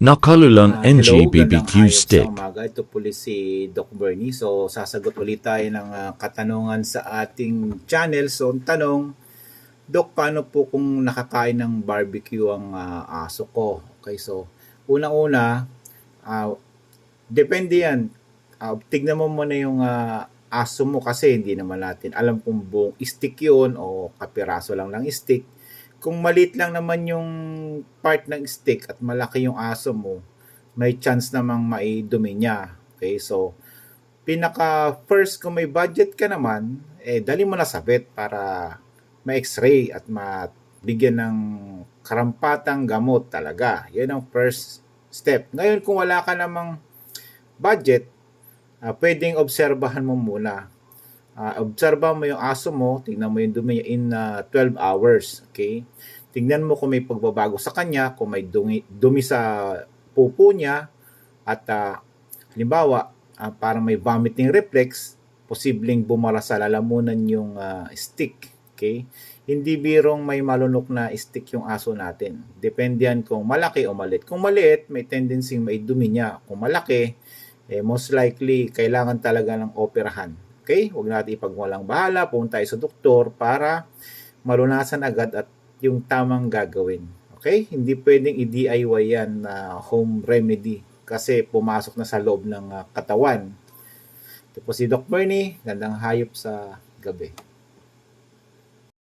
Nakalulang Hello, NG gandang BBQ hayop stick. sa umaga. Ito po si Doc Bernie. So, sasagot ulit tayo ng katanungan sa ating channel. So, ang tanong, Doc, paano po kung nakakain ng barbecue ang aso ko? Okay, so, unang-una, ah, depende yan. Tignan mo muna yung aso mo kasi hindi naman natin alam kung buong stick yun o kapiraso lang ng stick. Kung maliit lang naman yung part ng stick at malaki yung aso mo, may chance namang maidumi niya. Okay, so pinaka first kung may budget ka naman, dali mo na sa vet para ma-x-ray at mabigyan ng karampatang gamot talaga. Yan ang first step. Ngayon kung wala ka namang budget, pwedeng obserbahan mo muna. Obserba mo yung aso mo, tingnan mo yung dumi niya in 12 hours. Okay? Tingnan mo kung may pagbabago sa kanya, kung may dumi sa pupo niya, at halimbawa, parang may vomiting reflex, posibleng bumara sa lalamunan yung stick. Okay? Hindi birong may malunok na stick yung aso natin. Depende yan kung malaki o maliit. Kung maliit, may tendency may dumi niya. Kung malaki, most likely, kailangan talaga ng operahan. Okay? Huwag natin ipagwalang bahala. Pumunta tayo sa doktor para malunasan agad at yung tamang gagawin. Okay? Hindi pwedeng i-DIY yan na home remedy kasi pumasok na sa loob ng katawan. Ito po si Doc Bernie. Gandang hayop sa gabi.